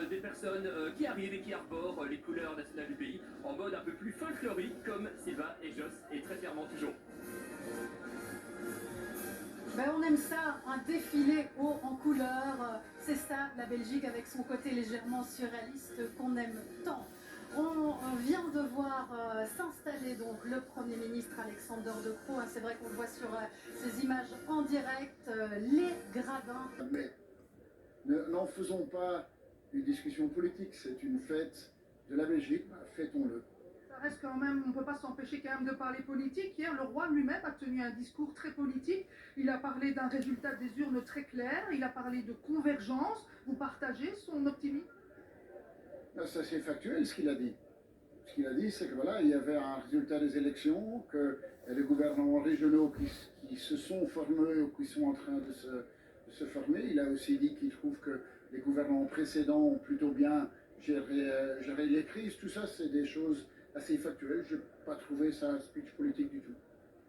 des personnes qui arrivent et qui arborent les couleurs nationales du pays en mode un peu plus folklorique comme Sylvain et Joss, et très fièrement toujours. Ben, on aime ça, un défilé haut en couleur, c'est ça la Belgique avec son côté légèrement surréaliste qu'on aime tant. On vient de voir s'installer donc le Premier ministre Alexander De Croo, c'est vrai qu'on le voit sur ces images en direct, les gradins. Mais n'en faisons pas une discussion politique, c'est une fête de la Belgique, fêtons-le. Ça reste quand même, on ne peut pas s'empêcher quand même de parler politique. Hier, le roi lui-même a tenu un discours très politique. Il a parlé d'un résultat des urnes très clair, il a parlé de convergence. Vous partagez son optimisme? Ça c'est factuel ce qu'il a dit. Ce qu'il a dit, c'est que voilà, il y avait un résultat des élections, que les gouvernements régionaux qui se sont formés ou qui sont en train de se former. Il a aussi dit qu'il trouve que les gouvernements précédents ont plutôt bien géré les crises. Tout ça, c'est des choses assez factuelles. Je n'ai pas trouvé ça un speech politique du tout.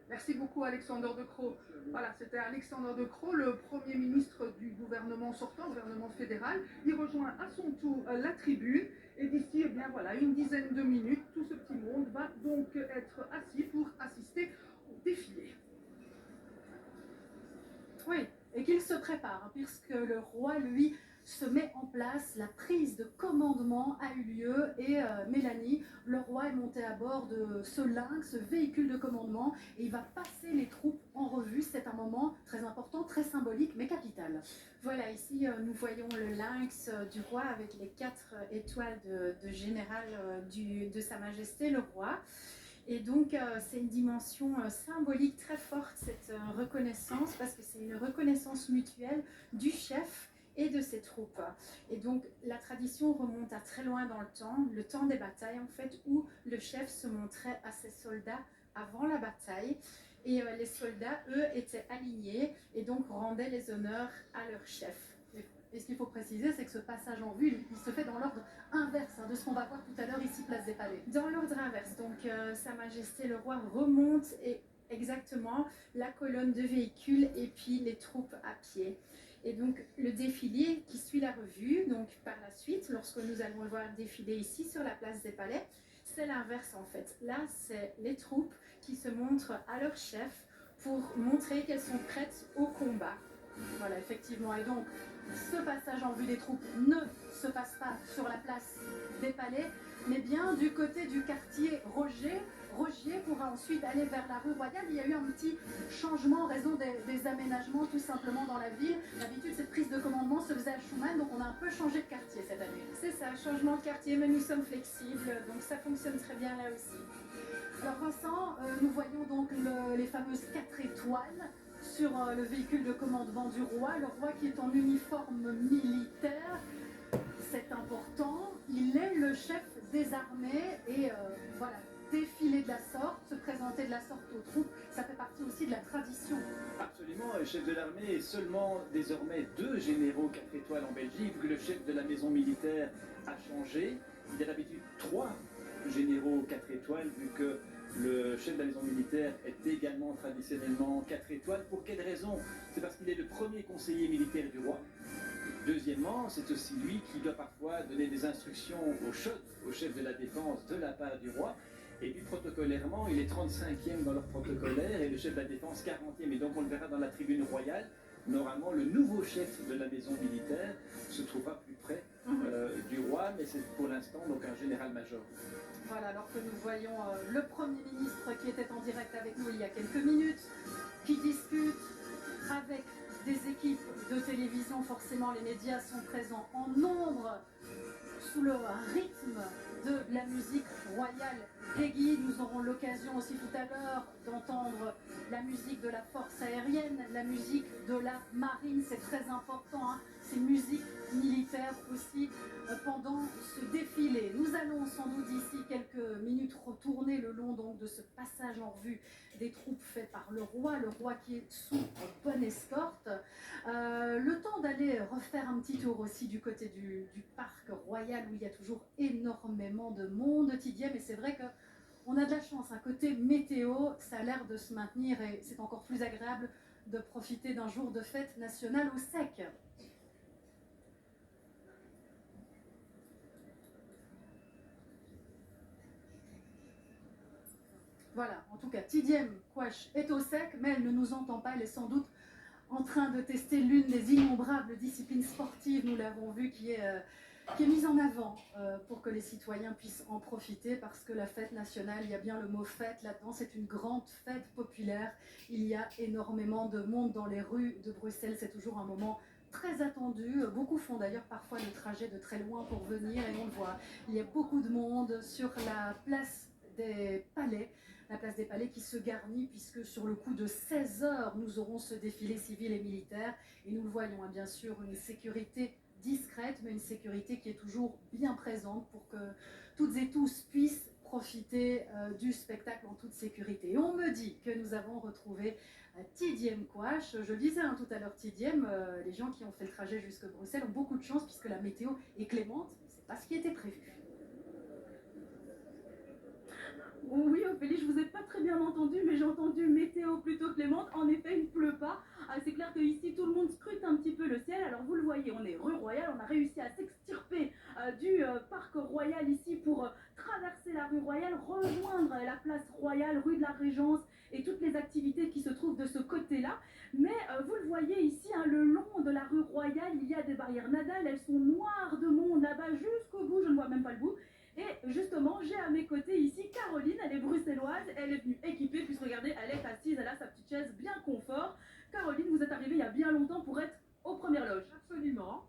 Merci beaucoup Alexander De Croo. Voilà, c'était Alexander De Croo, le Premier ministre du gouvernement sortant, gouvernement fédéral. Il rejoint à son tour la tribune et d'ici, eh bien voilà, une dizaine de minutes, tout ce petit monde va donc être assis pour assister au défilé. Oui, et qu'il se prépare, hein, puisque le roi, lui, se met en place, la prise de commandement a eu lieu et Mélanie, le roi est monté à bord de ce lynx, ce véhicule de commandement, et il va passer les troupes en revue. C'est un moment très important, très symbolique, mais capital. Voilà, ici nous voyons le lynx du roi avec les 4 étoiles de général de Sa Majesté le roi. Et donc, c'est une dimension symbolique très forte, cette reconnaissance, parce que c'est une reconnaissance mutuelle du chef et de ses troupes. Et donc, la tradition remonte à très loin dans le temps des batailles, en fait, où le chef se montrait à ses soldats avant la bataille. Et les soldats, eux, étaient alignés et donc rendaient les honneurs à leur chef. Et ce qu'il faut préciser, c'est que ce passage en vue, il se fait dans l'ordre inverse de ce qu'on va voir tout à l'heure ici, place des Palais. Dans l'ordre inverse, donc Sa Majesté le roi remonte et exactement la colonne de véhicules et puis les troupes à pied. Et donc le défilé qui suit la revue, donc par la suite, lorsque nous allons le voir défiler ici sur la place des Palais, c'est l'inverse en fait. Là, c'est les troupes qui se montrent à leur chef pour montrer qu'elles sont prêtes au combat. Voilà, effectivement. Et donc, ce passage en vue des troupes ne se passe pas sur la place des Palais, mais bien du côté du quartier Rogier. Rogier pourra ensuite aller vers la rue Royale. Il y a eu un petit changement en raison des aménagements tout simplement dans la ville. D'habitude, cette prise de commandement se faisait à Schumann, donc on a un peu changé de quartier cette année. C'est ça, changement de quartier, mais nous sommes flexibles, donc ça fonctionne très bien là aussi. Alors Vincent, nous voyons donc les fameuses 4 étoiles sur le véhicule de commandement du roi. Le roi qui est en uniforme militaire, c'est important. Il est le chef des armées et voilà, défiler de la sorte, se présenter de la sorte aux troupes, ça fait partie aussi de la tradition. Absolument, le chef de l'armée est seulement désormais 2 généraux 4 étoiles en Belgique, vu que le chef de la maison militaire a changé. Il y a d'habitude 3 généraux 4 étoiles, vu que le chef de la maison militaire est également traditionnellement 4 étoiles. Pour quelle raison? C'est parce qu'il est le premier conseiller militaire du roi. Deuxièmement, c'est aussi lui qui doit parfois donner des instructions au chef de la défense de la part du roi. Et puis protocolairement, il est 35e dans leur protocolaire et le chef de la défense 40e. Et donc on le verra dans la tribune royale. Normalement, le nouveau chef de la maison militaire se trouvera plus près du roi, mais c'est pour l'instant donc un général-major. Voilà, alors que nous voyons le Premier ministre qui était en direct avec nous il y a quelques minutes, qui discute avec des équipes de télévision. Forcément, les médias sont présents en nombre sous le rythme de la musique royale Peggy. Nous aurons l'occasion aussi tout à l'heure d'entendre la musique de la force aérienne, la musique de la marine, c'est très important, hein. C'est musique militaire aussi pendant ce défilé. Nous allons sans doute d'ici quelques minutes retourner le long donc de ce passage en revue des troupes fait par le roi qui est sous bonne escorte. Le temps d'aller refaire un petit tour aussi du côté du parc royal où il y a toujours énormément de monde, Tidier, mais c'est vrai que on a de la chance, un côté météo, ça a l'air de se maintenir et c'est encore plus agréable de profiter d'un jour de fête nationale au sec. Voilà, en tout cas, Tidiem Kouache est au sec, mais elle ne nous entend pas. Elle est sans doute en train de tester l'une des innombrables disciplines sportives, nous l'avons vu, qui est mise en avant pour que les citoyens puissent en profiter, parce que la fête nationale, il y a bien le mot fête là-dedans, c'est une grande fête populaire. Il y a énormément de monde dans les rues de Bruxelles, c'est toujours un moment très attendu. Beaucoup font d'ailleurs parfois le trajet de très loin pour venir, et on le voit. Il y a beaucoup de monde sur la place des Palais. La place des Palais qui se garnit, puisque sur le coup de 16 heures, nous aurons ce défilé civil et militaire. Et nous le voyons, bien sûr, une sécurité discrète, mais une sécurité qui est toujours bien présente pour que toutes et tous puissent profiter du spectacle en toute sécurité. Et on me dit que nous avons retrouvé Tidiem Kouache. Je le disais tout à l'heure, Tidiem, les gens qui ont fait le trajet jusqu'à Bruxelles ont beaucoup de chance puisque la météo est clémente. C'est pas ce qui était prévu. Oui, Ophélie, je vous ai pas très bien entendu, mais j'ai entendu météo plutôt clémente. En effet, il ne pleut pas. C'est clair qu'ici, tout le monde scrute un petit peu le ciel. Alors, vous le voyez, on est rue Royale. On a réussi à s'extirper du parc Royal ici pour traverser la rue Royale, rejoindre la place Royale, rue de la Régence et toutes les activités qui se trouvent de ce côté-là. Mais vous le voyez ici, le long de la rue Royale, il y a des barrières Nadal. Elles sont noires de monde là-bas jusqu'au bout. Je ne vois même pas le bout. Et justement, j'ai à mes côtés ici Caroline, elle est bruxelloise, elle est venue équipée, puisque regardez, elle est assise, elle a sa petite chaise bien confort. Caroline, vous êtes arrivée il y a bien longtemps pour être aux premières loges. Absolument.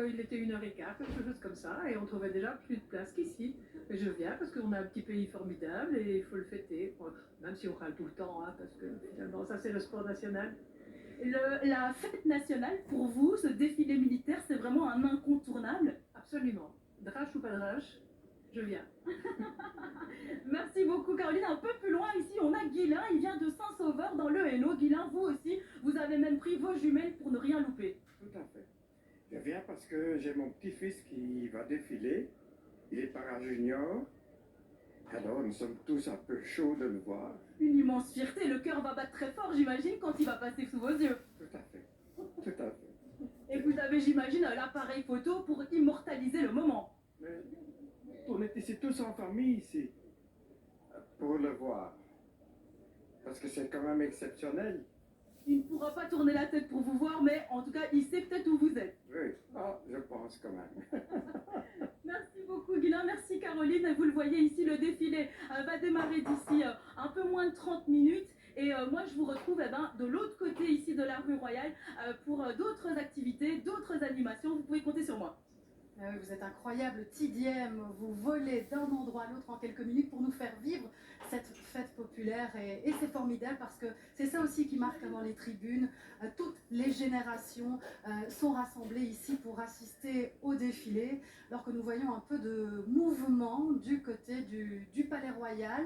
Il était 1h15, quelque chose comme ça, et on trouvait déjà plus de place qu'ici. Et je viens parce qu'on a un petit pays formidable et il faut le fêter, même si on râle tout le temps, parce que finalement, ça c'est le sport national. La fête nationale, pour vous, ce défilé militaire, c'est vraiment un incontournable? Absolument. Drache ou pas drache, je viens. Merci beaucoup Caroline. Un peu plus loin ici, on a Guilain, il vient de Saint-Sauveur dans le Hainaut. Guilain, vous aussi, vous avez même pris vos jumelles pour ne rien louper. Tout à fait. Je viens parce que j'ai mon petit-fils qui va défiler. Il est para-junior. Alors nous sommes tous un peu chauds de le voir. Une immense fierté, le cœur va battre très fort, j'imagine, quand il va passer sous vos yeux. Tout à fait. Tout à fait. Et vous avez, j'imagine, l'appareil photo pour immortaliser le moment. Mais on est ici tous en famille ici. Pour le voir. Parce que c'est quand même exceptionnel. Il ne pourra pas tourner la tête pour vous voir, mais en tout cas, il sait peut-être où vous êtes. Oui, je pense quand même. Merci beaucoup Guilain, merci Caroline. Vous le voyez ici, le défilé va démarrer d'ici un peu moins de 30 minutes. Et moi, je vous retrouve de l'autre côté ici de la rue Royale pour d'autres activités, d'autres animations. Vous pouvez compter sur moi. Ah oui, vous êtes incroyable, Tidiem, vous volez d'un endroit à l'autre en quelques minutes pour nous faire vivre cette fête populaire et c'est formidable parce que c'est ça aussi qui marque dans les tribunes. Toutes les générations sont rassemblées ici pour assister au défilé, alors que nous voyons un peu de mouvement du côté du Palais Royal.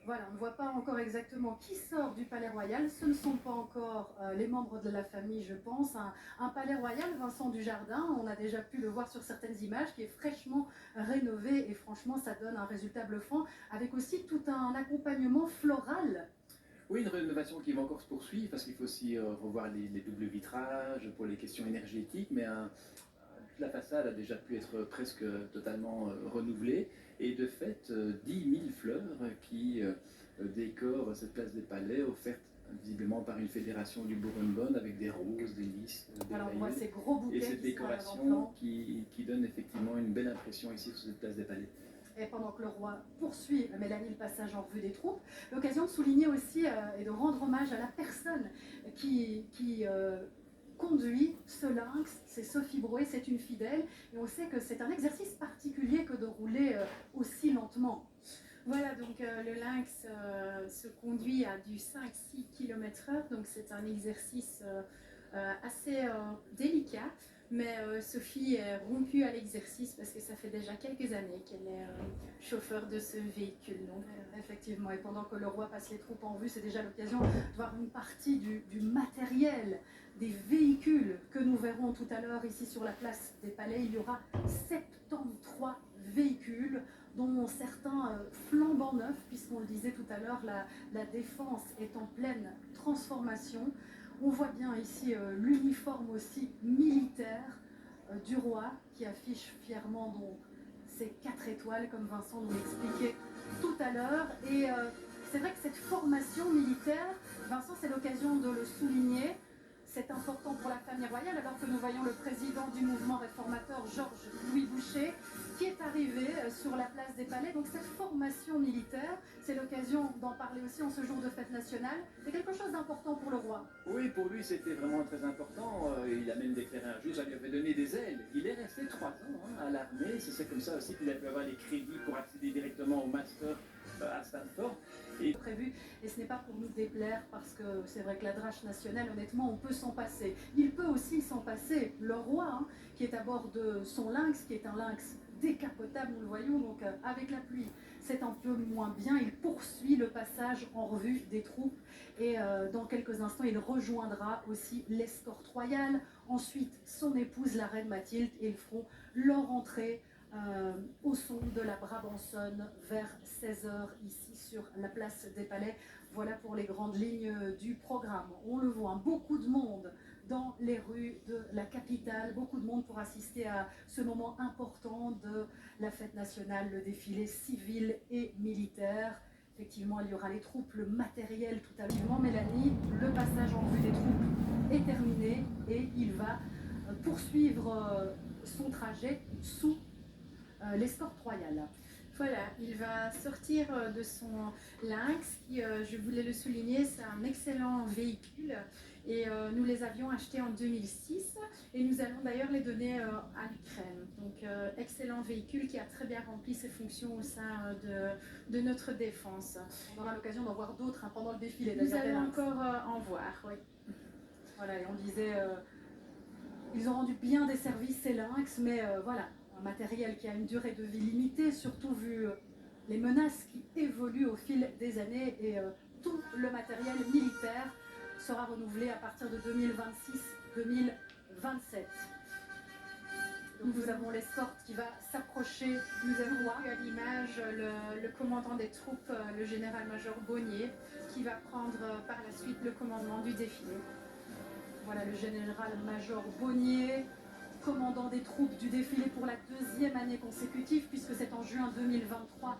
Voilà, on ne voit pas encore exactement qui sort du Palais Royal. Ce ne sont pas encore les membres de la famille, je pense. Un Palais Royal, Vincent Dujardin, on a déjà pu le voir sur certaines images, qui est fraîchement rénové. Et franchement, ça donne un résultat bluffant, avec aussi tout un accompagnement floral. Oui, une rénovation qui va encore se poursuivre, parce qu'il faut aussi revoir les doubles vitrages pour les questions énergétiques, mais toute la façade a déjà pu être presque totalement renouvelée. Et de fait, 10 000 fleurs qui décorent cette place des Palais, offerte visiblement par une fédération du Bourgogne avec des roses, des lys, des Alors on voit rayons. ces gros bouquets Et cette qui sont à décoration l'avant-plan. qui donne effectivement une belle impression ici sur cette place des Palais. Et pendant que le roi poursuit, Mélanie, le passage en revue des troupes, l'occasion de souligner aussi et de rendre hommage à la personne qui conduit ce lynx, c'est Sophie Brouet, c'est une fidèle, et on sait que c'est un exercice particulier que de rouler aussi lentement. Voilà, donc le lynx se conduit à du 5-6 km/h, donc c'est un exercice assez délicat. Mais Sophie est rompue à l'exercice parce que ça fait déjà quelques années qu'elle est chauffeur de ce véhicule. Donc, effectivement, et pendant que le roi passe les troupes en vue, c'est déjà l'occasion de voir une partie du matériel, des véhicules que nous verrons tout à l'heure ici sur la place des Palais. Il y aura 73 véhicules, dont certains flambant neufs, puisqu'on le disait tout à l'heure, la défense est en pleine transformation. On voit bien ici l'uniforme aussi militaire du roi qui affiche fièrement donc ses 4 étoiles comme Vincent nous l'expliquait tout à l'heure. Et c'est vrai que cette formation militaire, Vincent, c'est l'occasion de le souligner, c'est important pour la famille royale, alors que nous voyons le président du mouvement réformateur, Georges-Louis Boucher, qui est arrivé sur la place des Palais. Donc cette formation militaire, c'est l'occasion d'en parler aussi en ce jour de fête nationale. C'est quelque chose d'important pour le roi. Oui, pour lui, c'était vraiment très important. Il a même déclaré un jour, ça lui avait donné des ailes. Il est resté 3 ans à l'armée. C'est comme ça aussi qu'il a pu avoir les crédits pour accéder directement au master à Stanford. Et prévu, et ce n'est pas pour nous déplaire, parce que c'est vrai que la drache nationale, honnêtement, on peut s'en passer. Il peut aussi s'en passer, le roi, hein, qui est à bord de son lynx, qui est un lynx décapotable, nous le voyons, donc avec la pluie, c'est un peu moins bien. Il poursuit le passage en revue des troupes, et dans quelques instants, il rejoindra aussi l'escorte royale, ensuite son épouse, la reine Mathilde, et ils feront leur entrée au son de la Brabançonne vers 16h ici sur la place des Palais. Voilà pour les grandes lignes du programme. On le voit, beaucoup de monde dans les rues de la capitale, beaucoup de monde pour assister à ce moment important de la fête nationale, le défilé civil et militaire. Effectivement, il y aura les troupes, le matériel tout à l'heure. Mélanie, le passage en revue des troupes est terminé et il va poursuivre son trajet sous l'escorte royale. Voilà, il va sortir de son lynx qui, je voulais le souligner, c'est un excellent véhicule et nous les avions achetés en 2006 et nous allons d'ailleurs les donner à l'Ukraine. Donc excellent véhicule qui a très bien rempli ses fonctions au sein de notre défense. On aura l'occasion d'en voir d'autres pendant le défilé. Nous allons encore en voir, oui. Voilà, et on disait, ils ont rendu bien des services ces lynx, mais voilà. Un matériel qui a une durée de vie limitée, surtout vu les menaces qui évoluent au fil des années, et tout le matériel militaire sera renouvelé à partir de 2026-2027. Donc nous avons l'escorte qui va s'approcher. Nous avons vu à l'image le commandant des troupes, le général-major Bonnier, qui va prendre par la suite le commandement du défilé. Voilà le général-major Bonnier, commandant des troupes du défilé pour la 2e année consécutive, puisque c'est en juin 2023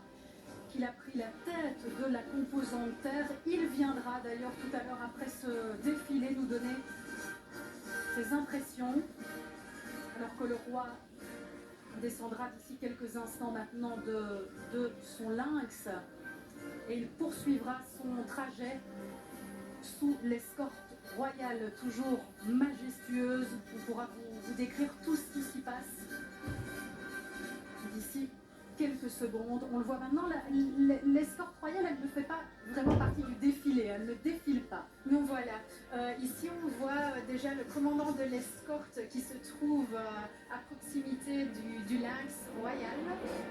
qu'il a pris la tête de la composante terre. Il viendra d'ailleurs tout à l'heure après ce défilé nous donner ses impressions, alors que le roi descendra d'ici quelques instants maintenant de son lynx et il poursuivra son trajet sous l'escorte royale, toujours majestueuse. On pourra vous décrire tout ce qui s'y passe d'ici quelques secondes. On le voit maintenant, l'escorte royale, elle ne fait pas vraiment partie du défilé, elle ne défile pas. Non, voilà. Ici, on voit déjà le commandant de l'escorte qui se trouve à proximité du lynx royal.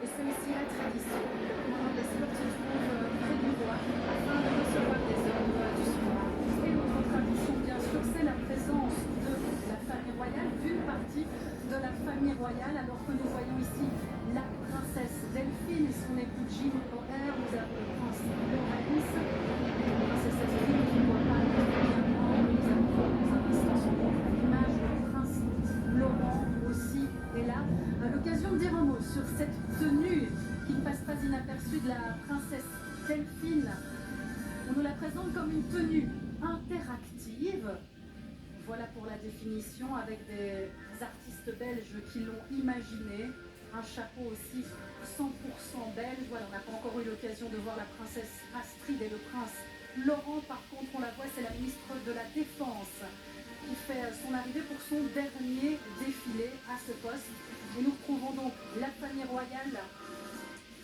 Et c'est aussi la tradition. Le commandant de l'escorte se trouve près du roi afin de recevoir des ordres du soir. Et l'autre tradition, bien sûr, c'est la présence de la famille royale, d'une partie de la famille royale, alors que nous voyons ici la princesse Delphine et son époux Jim O'Hare. Nous avons le prince Lorenz, la princesse Delphine qui ne voit pas très bien. Nous avons dans un instant son l'image du prince Laurent aussi est là. À l'occasion de dire un mot sur cette tenue qui ne passe pas inaperçue de la princesse Delphine. On nous la présente comme une tenue interactive. Voilà pour la définition, avec des artistes belges qui l'ont imaginé. Un chapeau aussi 100% belge. Voilà, on n'a pas encore eu l'occasion de voir la princesse Astrid et le prince Laurent. Par contre, on la voit, c'est la ministre de la Défense qui fait son arrivée pour son dernier défilé à ce poste. Et nous retrouvons donc la famille royale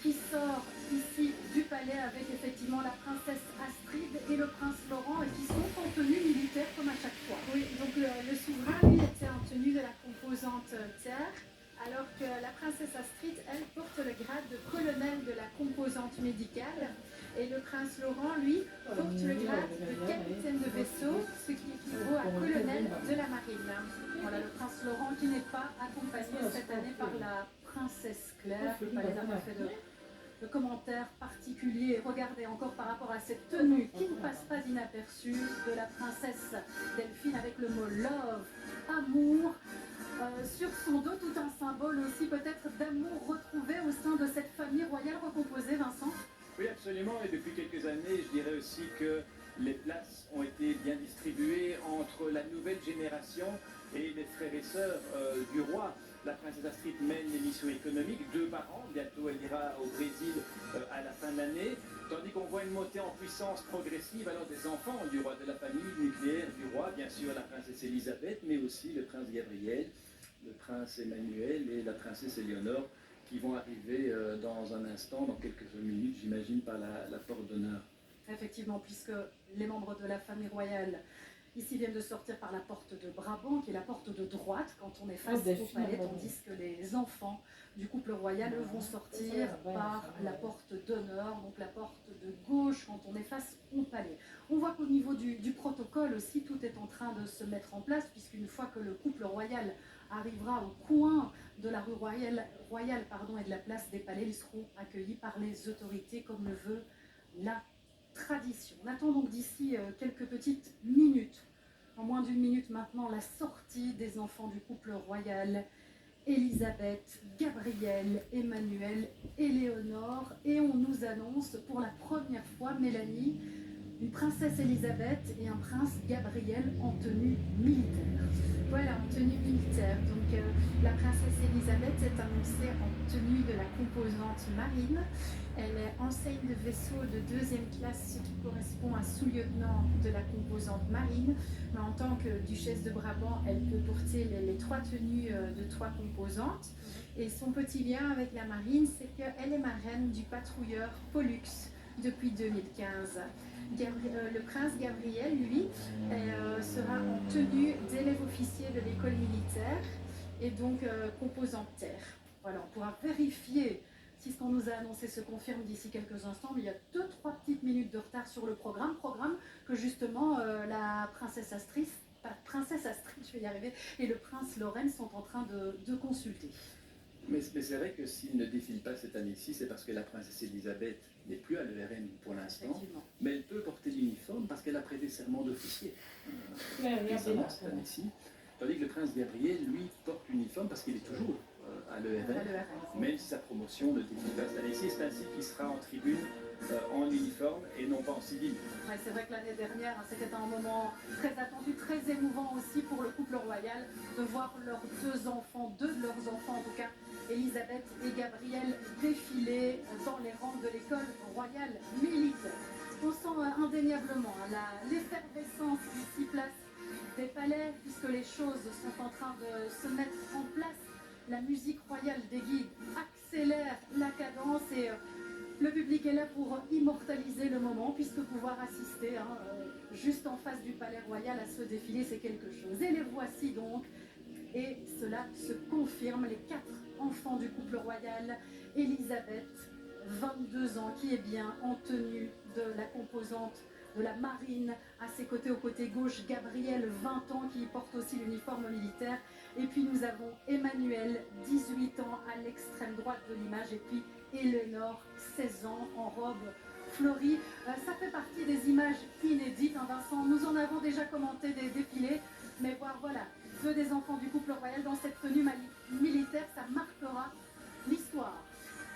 qui sort ici du palais avec effectivement la princesse Astrid et le prince Laurent, et qui sont en tenue militaire comme à chaque fois. Oui, donc le souverain, lui, était en tenue de la composante terre, alors que la princesse Astrid, elle, porte le grade de colonel de la composante médicale, et le prince Laurent, lui, porte le grade de capitaine de vaisseau, ce qui équivaut à colonel de la marine. Voilà le prince Laurent qui n'est pas accompagné cette année par la princesse Claire. Le palais n'a pas fait de commentaires particuliers. Regardez encore par rapport à cette tenue qui ne passe pas inaperçue de la princesse Delphine avec le mot love, amour. Sur son dos, tout un symbole aussi peut-être d'amour retrouvé au sein de cette famille royale recomposée, Vincent. Oui, absolument. Et depuis quelques années, je dirais aussi que les places ont été bien distribuées entre la nouvelle génération et les frères et sœurs du roi. La princesse Astrid mène l'émission économique 2 par an. Bientôt, elle ira au Brésil à la fin de l'année. Tandis qu'on voit une montée en puissance progressive alors des enfants du roi, de la famille nucléaire du roi, bien sûr la princesse Elisabeth, mais aussi le prince Gabriel, le prince Emmanuel et la princesse Éléonore, qui vont arriver dans un instant, dans quelques minutes, j'imagine, par la porte d'honneur. Effectivement, puisque les membres de la famille royale ici viennent de sortir par la porte de Brabant, qui est la porte de droite quand on est face au palais, tandis que les enfants du couple royal, eux, vont sortir par la porte d'honneur, donc la porte de gauche quand on est face au palais. On voit qu'au niveau du protocole aussi, tout est en train de se mettre en place, puisqu'une fois que le couple royal arrivera au coin de la rue royale et de la place des palais, ils seront accueillis par les autorités comme le veut la tradition. On attend donc d'ici quelques petites minutes, en moins d'1 minute maintenant, la sortie des enfants du couple royal, Elisabeth, Gabriel, Emmanuel, Éléonore, et on nous annonce pour la première fois, Mélanie, une princesse Elisabeth et un prince Gabriel en tenue militaire. Voilà, en tenue militaire. Donc la princesse Elisabeth est annoncée en tenue de la composante marine. Elle est enseigne de vaisseau de 2e classe, ce qui correspond à sous-lieutenant de la composante marine. Mais en tant que duchesse de Brabant, elle peut porter les 3 tenues de 3 composantes. Et son petit lien avec la marine, c'est qu'elle est marraine du patrouilleur Pollux depuis 2015. Le prince Gabriel, lui, sera en tenue d'élève officier de l'école militaire et donc composante terre. Voilà, on pourra vérifier si ce qu'on nous a annoncé se confirme d'ici quelques instants, mais il y a 2-3 petites minutes de retard sur le programme que justement la princesse Astrid, je vais y arriver, et le prince Lorraine sont en train de consulter. Mais c'est vrai que s'il ne défile pas cette année-ci, c'est parce que la princesse Elisabeth n'est plus à l'ERM pour l'instant, mais elle peut porter l'uniforme parce qu'elle a prêté serment d'officier récemment cette année-ci. Tandis que le prince Gabriel, lui, porte l'uniforme parce qu'il est toujours à l'ERM, même si sa promotion ne défile pas cette année-ci. C'est ainsi qu'il sera en tribune en uniforme et non pas en civil. Ouais, c'est vrai que l'année dernière, c'était un moment très attendu, très émouvant aussi pour le couple royal de voir leurs 2 enfants, 2 de leurs enfants en tout cas, Elisabeth et Gabriel, défiler dans les rangs de l'école royale militaire. On sent indéniablement l'effervescence ici place des palais, puisque les choses sont en train de se mettre en place. La musique royale des guides accélère la cadence et le public est là pour immortaliser le moment, puisque pouvoir assister juste en face du palais royal à ce défilé, c'est quelque chose. Et les voici donc, et cela se confirme, les 4 enfants du couple royal, Elisabeth, 22 ans, qui est bien en tenue de la composante de la marine, à ses côtés, au côté gauche, Gabriel, 20 ans, qui porte aussi l'uniforme militaire. Et puis nous avons Emmanuel, 18 ans, à l'extrême droite de l'image, et puis Éléonore, 16 ans, en robe fleurie. Ça fait partie des images inédites, Vincent. Nous en avons déjà commenté des défilés, mais voir, voilà, 2 des enfants du couple royal dans cette tenue militaire, ça marquera l'histoire.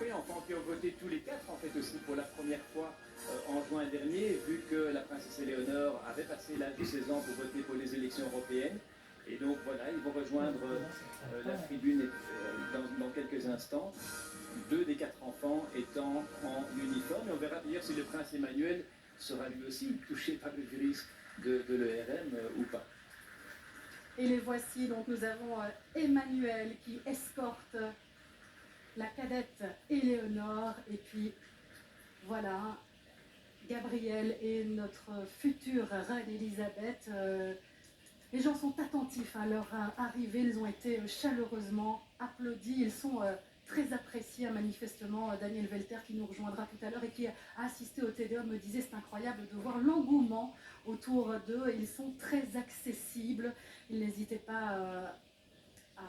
Oui, enfants qui ont voté tous les 4, en fait, aussi pour la première fois en juin dernier, vu que la princesse Éléonore avait passé l'âge de 16 ans pour voter pour les élections européennes. Et donc voilà, ils vont rejoindre la tribune dans quelques instants. 2 des 4 enfants étant en uniforme. Et on verra d'ailleurs si le prince Emmanuel sera lui aussi touché par le virus de l'ERM ou pas. Et les voici, donc nous avons Emmanuel qui escorte la cadette Éléonore, et puis voilà, Gabriel et notre future reine Elisabeth. Les gens sont attentifs à leur arrivée, ils ont été chaleureusement applaudis, ils sont très appréciés, manifestement. Daniel Welter, qui nous rejoindra tout à l'heure et qui a assisté au Tédéum, me disait c'est incroyable de voir l'engouement autour d'eux, ils sont très accessibles, ils n'hésitaient pas à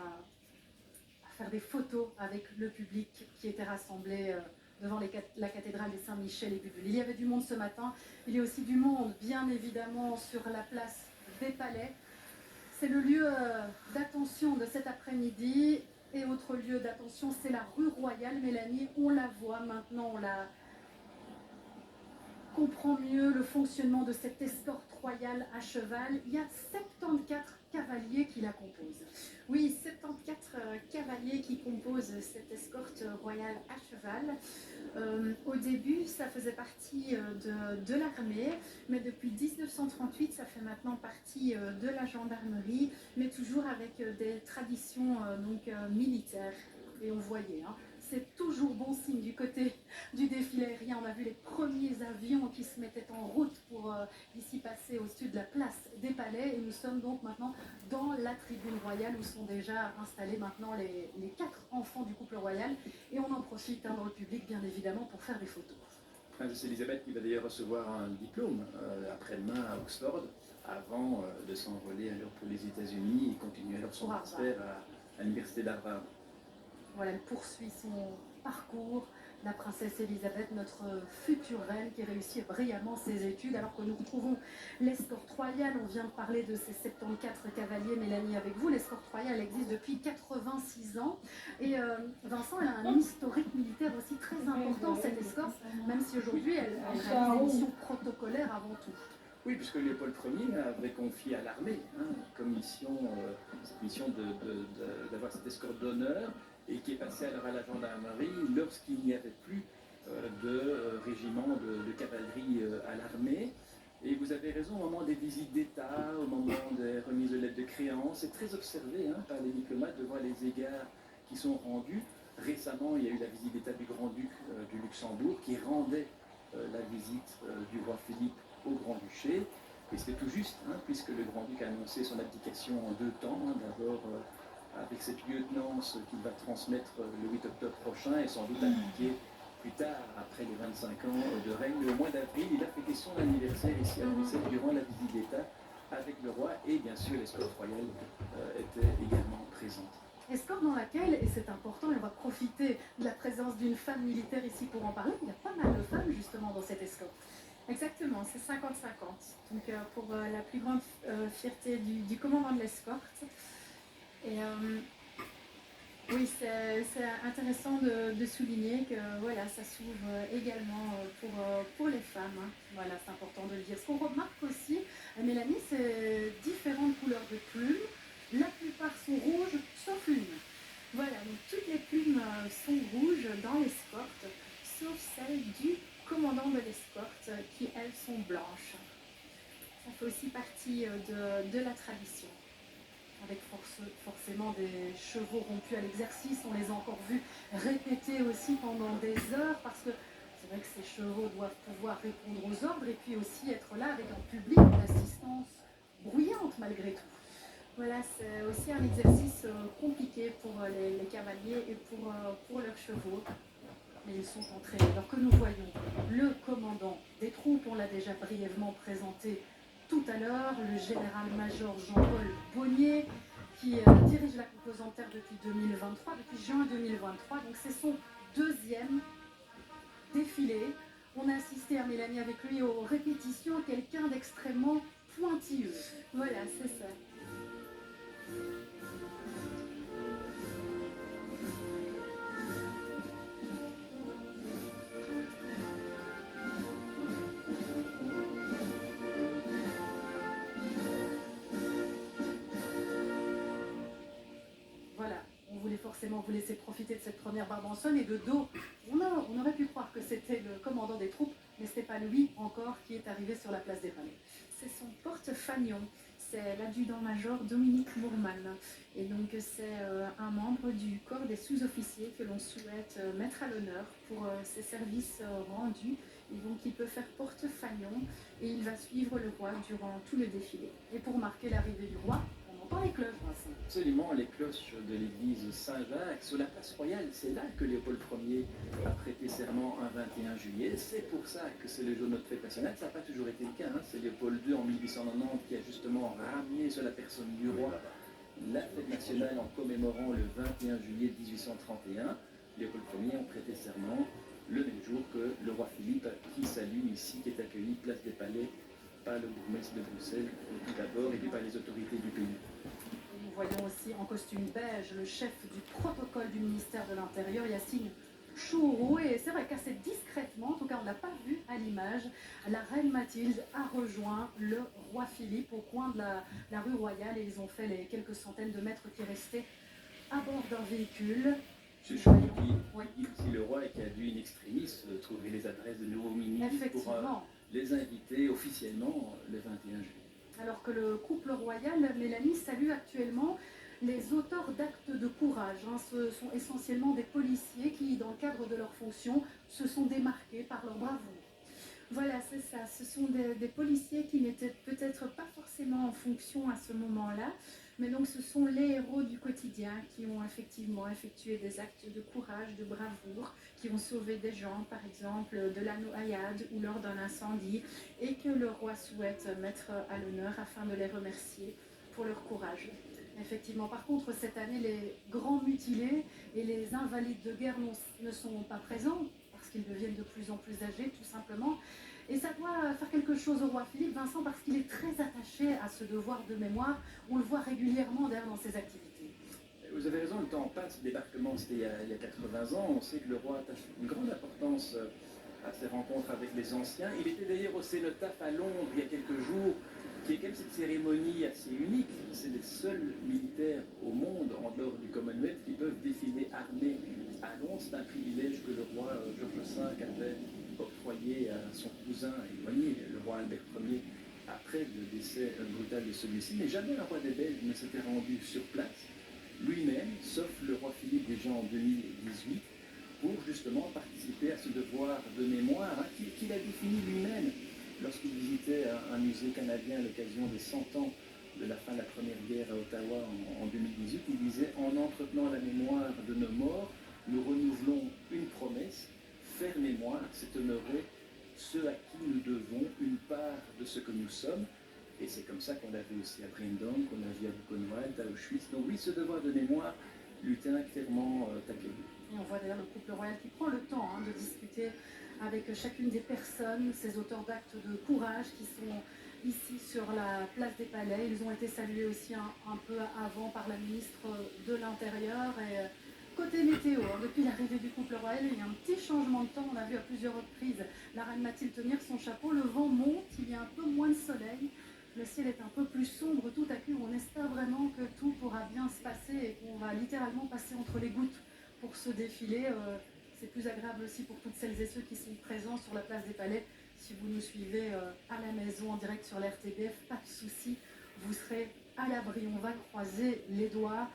faire des photos avec le public qui était rassemblé devant la cathédrale des Saint-Michel et Bubule. Il y avait du monde ce matin, il y a aussi du monde bien évidemment sur la place des Palais. C'est le lieu d'attention de cet après-midi. Et autre lieu d'attention, c'est la rue Royale, Mélanie. On la voit maintenant, comprend mieux le fonctionnement de cette escorte royale à cheval. Il y a 74 cavaliers qui la composent. Oui, 74 cavaliers qui composent cette escorte royale à cheval. Au début, ça faisait partie de l'armée, mais depuis 1938, ça fait maintenant partie de la gendarmerie, mais toujours avec des traditions militaires. Et on voyait, hein, c'est toujours bon signe du côté du défilé aérien. On a vu les premiers avions qui se mettaient en route pour ici passer au-dessus de la place des Palais. Et nous sommes donc maintenant dans la tribune royale où sont déjà installés maintenant les 4 enfants du couple royal. Et on en profite dans le public, bien évidemment, pour faire des photos. Princesse Elisabeth qui va d'ailleurs recevoir un diplôme après-demain à Oxford avant de s'envoler alors pour les États-Unis et continuer alors son transfert à l'université d'Harvard. Voilà, elle poursuit son parcours, la princesse Elisabeth, notre future reine qui réussit brillamment ses études, alors que nous retrouvons l'escorte royale. On vient de parler de ces 74 cavaliers, Mélanie, avec vous. L'escorte royale existe depuis 86 ans. Et Vincent, elle a un historique militaire aussi très important, cette escorte, même si aujourd'hui elle réalise des missions protocolaires avant tout. Oui, puisque Léopold Ier avait confié à l'armée comme mission, cette mission d'avoir cette escorte d'honneur, et qui est passé alors à la gendarmerie lorsqu'il n'y avait plus de régiment de cavalerie à l'armée. Et vous avez raison, au moment des visites d'État, au moment des remises de lettres de créance, c'est très observé par les diplomates de voir les égards qui sont rendus. Récemment, il y a eu la visite d'État du Grand-Duc du Luxembourg qui rendait la visite du roi Philippe au Grand-Duché. Et c'était tout juste, puisque le Grand-Duc a annoncé son abdication en 2 temps. D'abord avec cette lieutenance qu'il va transmettre le 8 octobre prochain et sans doute abdiquer plus tard, après les 25 ans de règne. Le mois d'avril, il a fêté son anniversaire ici à Bruxelles durant la visite d'État avec le roi et bien sûr l'escorte royale était également présente. Escorte dans laquelle, et c'est important, et on va profiter de la présence d'une femme militaire ici pour en parler, il y a pas mal de femmes justement dans cette escorte. Exactement, c'est 50-50. Donc pour la plus grande fierté du commandant de l'escorte. Et oui, c'est intéressant de souligner que voilà, ça s'ouvre également pour les femmes. Voilà, c'est important de le dire. Ce qu'on remarque aussi, Mélanie, c'est différentes couleurs de plumes. La plupart sont rouges, sauf une. Voilà, donc toutes les plumes sont rouges dans l'escorte, sauf celle du commandant de l'escorte, qui elles sont blanches. Ça fait aussi partie de la tradition. Avec forcément des chevaux rompus à l'exercice, on les a encore vus répéter aussi pendant des heures, parce que c'est vrai que ces chevaux doivent pouvoir répondre aux ordres et puis aussi être là avec un public, une assistance bruyante malgré tout. Voilà, c'est aussi un exercice compliqué pour les cavaliers et pour leurs chevaux. Mais ils sont entraînés. Alors que nous voyons le commandant des troupes, on l'a déjà brièvement présenté tout à l'heure, le général-major Jean-Paul Bonnier, qui dirige la composante terre depuis 2023, depuis juin 2023. Donc c'est son 2e défilé. On a assisté à Mélanie avec lui aux répétitions, quelqu'un d'extrêmement pointilleux. Voilà, c'est ça. Forcément vous laisser profiter de cette première barbe en sonne et de dos. On aurait pu croire que c'était le commandant des troupes, mais ce n'est pas lui encore qui est arrivé sur la place des Palais. C'est son porte-fagnon, c'est l'adjudant-major Dominique Mourman. Et donc c'est un membre du corps des sous-officiers que l'on souhaite mettre à l'honneur pour ses services rendus. Et donc il peut faire porte-fagnon et il va suivre le roi durant tout le défilé. Et pour marquer l'arrivée du roi, on entend les cloches, Vincent. Absolument, les cloches de l'église Saint-Jacques sur la place royale. C'est là que Léopold Ier a prêté serment un 21 juillet. C'est pour ça que c'est le jour de notre fête nationale. Ça n'a pas toujours été le cas. C'est Léopold II en 1890 qui a justement ramené sur la personne du roi la fête nationale en commémorant le 21 juillet 1831. Léopold Ier a prêté serment le même jour que le roi Philippe, qui salue ici, qui est accueilli place des Palais par le bourgmestre de Bruxelles tout d'abord et puis par les autorités du pays. Nous voyons aussi en costume beige le chef du protocole du ministère de l'Intérieur, Yacine Chouroux. Et c'est vrai qu'assez discrètement, en tout cas on n'a pas vu à l'image, la reine Mathilde a rejoint le roi Philippe au coin de la rue Royale, et ils ont fait les quelques centaines de mètres qui restaient à bord d'un véhicule. C'est Chouroux Oui. qui dit aussi le roi et qui a dû in extremis trouver les adresses de nouveaux ministres pour Effectivement. les inviter officiellement le 21 juillet. Alors que le couple royal, Mélanie, salue actuellement les auteurs d'actes de courage. Ce sont essentiellement des policiers qui, dans le cadre de leur fonction, se sont démarqués par leur bravoure. Voilà, c'est ça. Ce sont des policiers qui n'étaient peut-être pas forcément en fonction à ce moment-là, mais donc ce sont les héros du quotidien qui ont effectivement effectué des actes de courage, de bravoure, qui ont sauvé des gens, par exemple, de la noyade ou lors d'un incendie, et que le roi souhaite mettre à l'honneur afin de les remercier pour leur courage. Effectivement, par contre, cette année, les grands mutilés et les invalides de guerre ne sont pas présents, parce qu'ils deviennent de plus en plus âgés, tout simplement. Et ça doit faire quelque chose au roi Philippe, Vincent, parce qu'il est très attaché à ce devoir de mémoire. On le voit régulièrement d'ailleurs dans ses activités. Vous avez raison, le temps passe. Le débarquement, c'était il y a 80 ans. On sait que le roi attache une grande importance à ses rencontres avec les anciens. Il était d'ailleurs au Cénotaphe à Londres il y a quelques jours, qui est quand même cette cérémonie assez unique. C'est les seuls militaires au monde, en dehors du Commonwealth, qui peuvent défiler armés à Londres. C'est un privilège que le roi George V avait octroyé à son cousin éloigné, le roi Albert Ier, après le décès brutal de celui-ci. Mais jamais un roi des Belges ne s'était rendu sur place, lui-même, sauf le roi Philippe déjà en 2018, pour justement participer à ce devoir de mémoire qu'il a défini lui-même lorsqu'il visitait un musée canadien à l'occasion des 100 ans de la fin de la Première Guerre à Ottawa en 2018. Il disait « En entretenant la mémoire de nos morts, nous renouvelons une promesse, faire mémoire, c'est honorer ceux à qui nous devons une part de ce que nous sommes ». Et c'est comme ça qu'on l'a vu aussi à Brandon, qu'on a vu à Buchenwald, à Auschwitz. Donc oui, ce devoir de mémoire lui tient clairement à cœur. Et on voit d'ailleurs le couple royal qui prend le temps de discuter avec chacune des personnes, ces auteurs d'actes de courage qui sont ici sur la place des Palais. Ils ont été salués aussi un peu avant par la ministre de l'Intérieur. Et côté météo, depuis l'arrivée du couple royal, il y a un petit changement de temps. On a vu à plusieurs reprises la reine Mathilde tenir son chapeau. Le vent monte, il y a un peu moins de soleil. Le ciel est un peu plus sombre tout à coup. On espère vraiment que tout pourra bien se passer et qu'on va littéralement passer entre les gouttes pour ce défilé. C'est plus agréable aussi pour toutes celles et ceux qui sont présents sur la place des Palais. Si vous nous suivez à la maison en direct sur l'RTBF, pas de souci, vous serez à l'abri. On va croiser les doigts.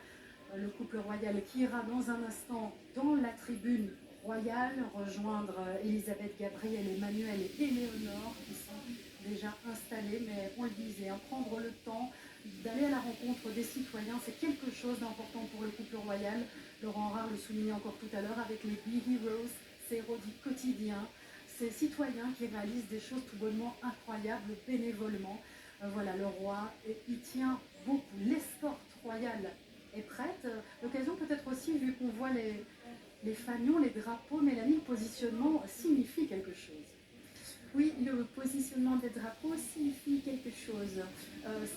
Le couple royal qui ira dans un instant dans la tribune royale rejoindre Elisabeth, Gabriel, Emmanuel et Éléonore qui sont déjà installés. Mais on le disait, prendre le temps d'aller à la rencontre des citoyens, c'est quelque chose d'important pour le couple royal. Laurent Rare le soulignait encore tout à l'heure avec les Bee Heroes, ces héros du quotidien, ces citoyens qui réalisent des choses tout bonnement incroyables bénévolement. Voilà, le roi, il tient beaucoup. L'escorte royale est prête. L'occasion peut-être aussi, vu qu'on voit les fanions, les drapeaux, Mélanie, le positionnement signifie quelque chose. Oui, le positionnement des drapeaux signifie quelque chose.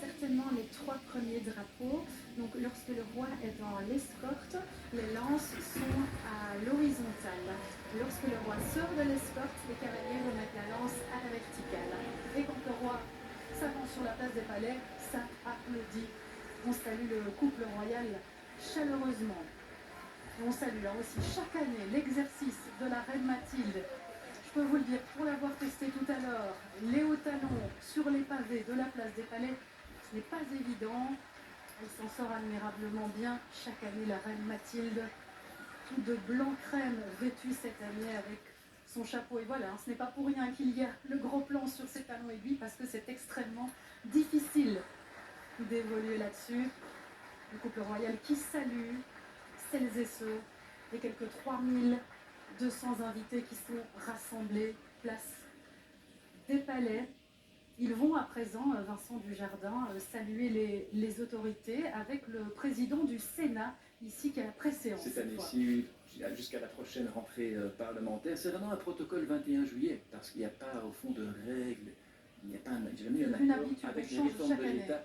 Certainement les 3 premiers drapeaux. Donc lorsque le roi est dans l'escorte, les lances sont à l'horizontale. Lorsque le roi sort de l'escorte, les cavaliers remettent la lance à la verticale. Et quand le roi s'avance sur la place des Palais, ça applaudit. On salue le couple royal chaleureusement. Et on salue aussi chaque année l'exercice de la reine Mathilde. Je peux vous le dire, pour l'avoir testé tout à l'heure, les hauts talons sur les pavés de la place des Palais, ce n'est pas évident. Elle s'en sort admirablement bien. Chaque année, la reine Mathilde, tout de blanc crème, vêtue cette année avec son chapeau. Et voilà, ce n'est pas pour rien qu'il y a le gros plan sur ses talons aiguilles, parce que c'est extrêmement difficile d'évoluer là-dessus. Le couple royal qui salue celles et ceux, les quelques 3200 invités qui sont rassemblés place des Palais. Ils vont à présent, Vincent Dujardin, saluer les autorités avec le président du Sénat, ici, qui a la préséance. Cette année-ci, jusqu'à la prochaine rentrée parlementaire, c'est vraiment un protocole 21 juillet, parce qu'il n'y a pas, au fond, de règles, il n'y a pas jamais un accord avec les réformes de l'État.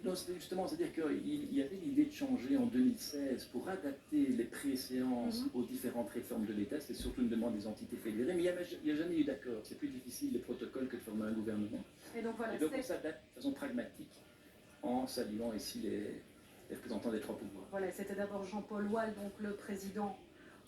Non, c'était justement, c'est-à-dire qu'il y avait l'idée de changer en 2016 pour adapter les préséances aux différentes réformes de l'État. C'était surtout une demande des entités fédérées, mais il n'y a jamais eu d'accord. C'est plus difficile les protocoles que de former un gouvernement. Et donc voilà, Et donc on s'adapte de façon pragmatique en saluant ici les représentants des trois pouvoirs. Voilà, c'était d'abord Jean-Paul Wall, donc le président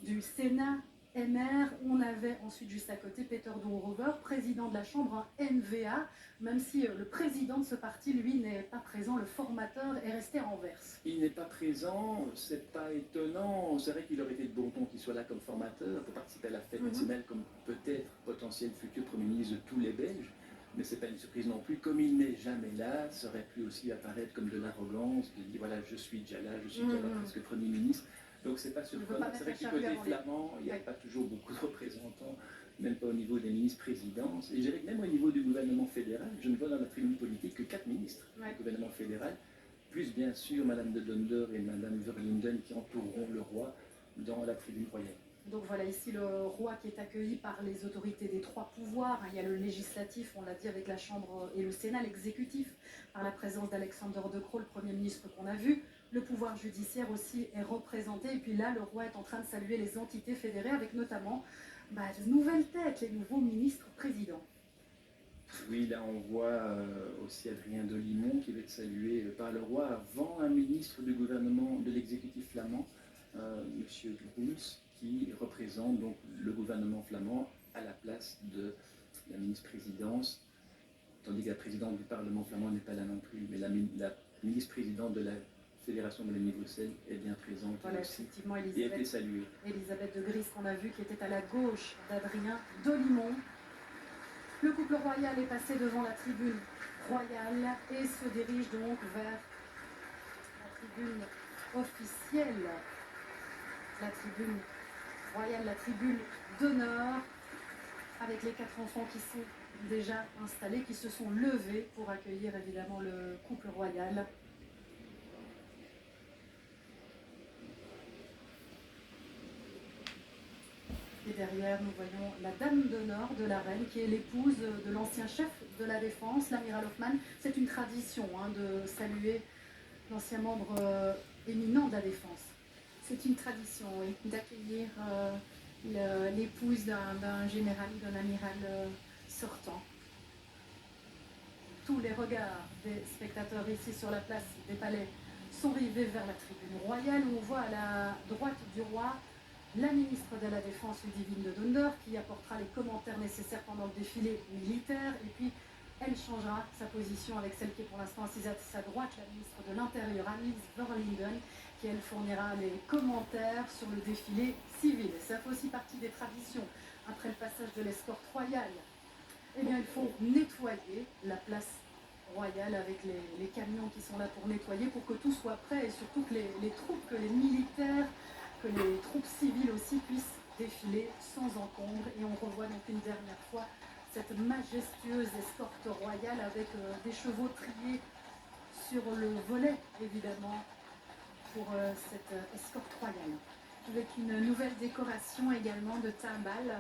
du Sénat, MR. On avait ensuite juste à côté Peter Doorover, président de la Chambre, NVA, même si le président de ce parti, lui, n'est pas présent, le formateur est resté à Anvers. Il n'est pas présent, c'est pas étonnant. C'est vrai qu'il aurait été de bon ton qu'il soit là comme formateur pour participer à la fête nationale comme peut-être potentiel futur Premier ministre de tous les Belges. Mais c'est pas une surprise non plus. Comme il n'est jamais là, ça aurait pu aussi apparaître comme de l'arrogance, de dire voilà, je suis déjà là, je suis déjà là presque Premier ministre. Donc c'est pas surprenant. C'est vrai que du côté flamand, il n'y a pas toujours beaucoup de représentants, même pas au niveau des ministres-présidences. Et je dirais que même au niveau du gouvernement fédéral, je ne vois dans la tribune politique que 4 ministres du gouvernement fédéral, plus bien sûr Madame de Donder et Madame Verlinden qui entoureront le roi dans la tribune royale. Donc voilà ici le roi qui est accueilli par les autorités des trois pouvoirs. Il y a le législatif, on l'a dit, avec la Chambre et le Sénat, l'exécutif, par la présence d'Alexander De Croo, le Premier ministre qu'on a vu. Le pouvoir judiciaire aussi est représenté. Et puis là, le roi est en train de saluer les entités fédérées avec notamment de nouvelles têtes, les nouveaux ministres-présidents. Oui, là on voit aussi Adrien Dolimon qui va être salué par le roi avant un ministre du gouvernement de l'exécutif flamand, Monsieur Bruns, qui représente donc le gouvernement flamand à la place de la ministre-présidence, tandis que la présidente du Parlement flamand n'est pas là non plus, mais la ministre-présidente de la Fédération de Wallonie-Bruxelles est bien présente aussi effectivement, et a été saluée. Elisabeth de Gries qu'on a vu qui était à la gauche d'Adrien Dolimon. Le couple royal est passé devant la tribune royale et se dirige donc vers la tribune officielle, la tribune royale, la tribune d'honneur, avec les 4 enfants qui sont déjà installés, qui se sont levés pour accueillir évidemment le couple royal. Et derrière, nous voyons la dame d'honneur de la reine, qui est l'épouse de l'ancien chef de la défense, l'amiral Hoffmann. C'est une tradition de saluer l'ancien membre éminent de la défense. C'est une tradition, oui, d'accueillir l'épouse d'un général ou d'un amiral sortant. Tous les regards des spectateurs ici sur la place des palais sont rivés vers la tribune royale, où on voit à la droite du roi la ministre de la Défense, Ludivine de Donder, qui apportera les commentaires nécessaires pendant le défilé militaire. Et puis, elle changera sa position avec celle qui est pour l'instant assise à sa droite, la ministre de l'Intérieur, Annelies Verlinden, qui elle fournira les commentaires sur le défilé civil. Ça fait aussi partie des traditions. Après le passage de l'escorte royale, eh bien, il faut nettoyer la place royale avec les camions qui sont là pour nettoyer, pour que tout soit prêt et surtout que les troupes, que les militaires, que les troupes civiles aussi puissent défiler sans encombre. Et on revoit donc une dernière fois cette majestueuse escorte royale avec des chevaux triés sur le volet, évidemment, pour cette escorte royale. Avec une nouvelle décoration également de timbales.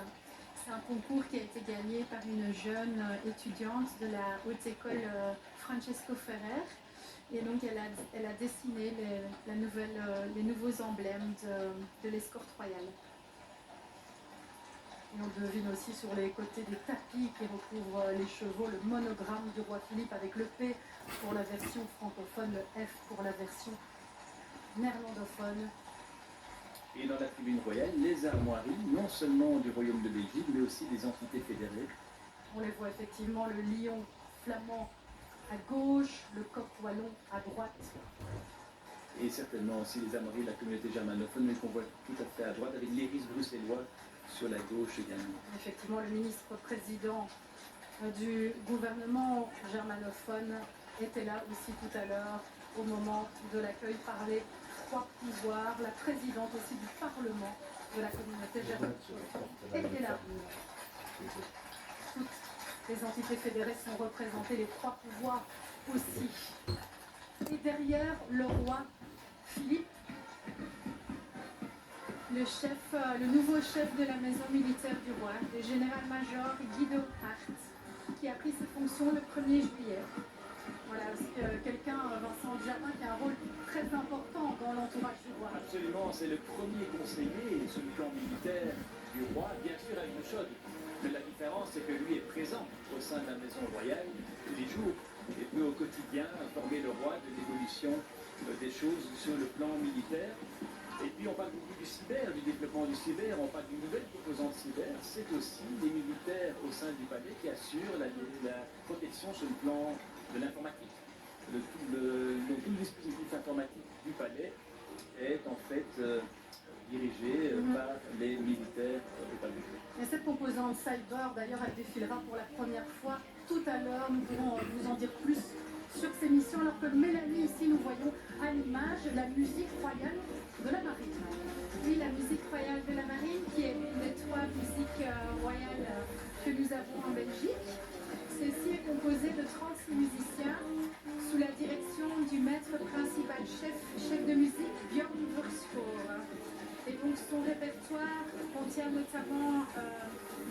C'est un concours qui a été gagné par une jeune étudiante de la haute école Francesco Ferrer. Et donc elle a dessiné les nouveaux emblèmes de l'escorte royale. Et on devine aussi sur les côtés des tapis qui recouvrent les chevaux le monogramme du roi Philippe avec le P pour la version francophone, le F pour la version néerlandophone. Et dans la tribune royale, les armoiries, non seulement du Royaume de Belgique, mais aussi des entités fédérées. On les voit effectivement, le lion flamand à gauche, le coq wallon à droite. Et certainement aussi les armoiries de la communauté germanophone, mais qu'on voit tout à fait à droite, avec l'iris bruxellois sur la gauche également. Effectivement, le ministre-président du gouvernement germanophone était là aussi tout à l'heure, au moment de l'accueil par les trois pouvoirs. La présidente aussi du Parlement de la communauté germanophone était là. Toutes les entités fédérées sont représentées, les trois pouvoirs aussi. Et derrière, le roi Philippe, le nouveau chef de la maison militaire du roi, le général-major Guido Hart, qui a pris ses fonctions le 1er juillet. Voilà aussi quelqu'un, Vincent Djabin, qui a un rôle très important dans l'entourage du roi. Absolument, c'est le premier conseiller sur le plan militaire du roi, bien sûr avec le chaude. Mais la différence, c'est que lui est présent au sein de la maison royale tous les jours et peut au quotidien informer le roi de l'évolution des choses sur le plan militaire. Et puis on parle beaucoup du cyber, du développement du cyber, on parle d'une nouvelle composante cyber, c'est aussi les militaires au sein du palais qui assurent la protection sur le plan de l'informatique. Donc tout le dispositif informatique du palais est en fait dirigé par les militaires du palais. Et cette composante cyber, d'ailleurs, elle défilera pour la première fois tout à l'heure. Nous pourrons vous en dire plus sur ces missions, alors que Mélanie, ici, nous voyons à l'image la musique royale de la marine. Oui, la musique royale de la marine, qui est l'une des 3 musiques royales que nous avons en Belgique. Celle-ci est composée de 36 musiciens sous la direction du maître principal chef de musique, Björn Verskoor. Et donc son répertoire contient notamment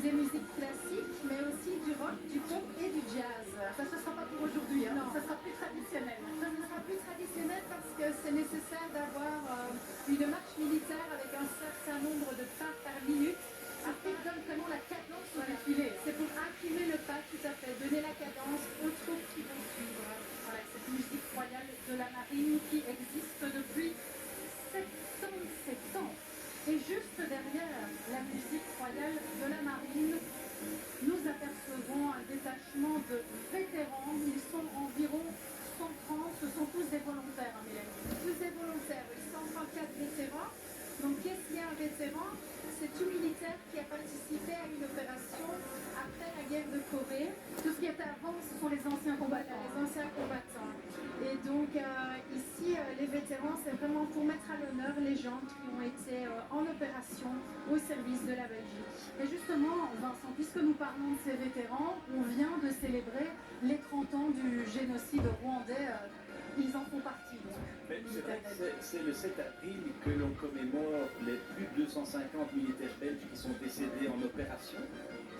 des musiques classiques, mais aussi du rock, du pop et du jazz. Ça ne sera pas pour aujourd'hui, hein. Non, Ça sera plus traditionnel. ça ne sera plus traditionnel parce que c'est nécessaire d'avoir une marche militaire avec un certain nombre de pas par minute. Après, il donne vraiment la cadence au Voilà. défilé. C'est pour imprimer le pas, tout à fait, donner la cadence aux troupes qui vont suivre. Voilà, cette musique royale de la marine qui existe depuis 77 ans. Et juste derrière la musique royale de la marine, nous apercevons un détachement de vétérans. Ils sont environ 130, ce sont tous des volontaires, hein, Mélanie. Tous des volontaires, 134 vétérans. Donc qu'est-ce qu'il y a un vétéran? C'est tout militaire qui a participé à une opération après la guerre de Corée. Tout ce qui était avant, ce sont les anciens combattants. Les anciens combattants. Et donc ici, les vétérans, c'est vraiment pour mettre à l'honneur les gens qui ont été en opération au service de la Belgique. Et justement, Vincent, puisque nous parlons de ces vétérans, on vient de célébrer les 30 ans du génocide rwandais. Ils en font partie. Mais c'est vrai que c'est le 7 avril que l'on commémore les plus de 250 militaires belges qui sont décédés en opération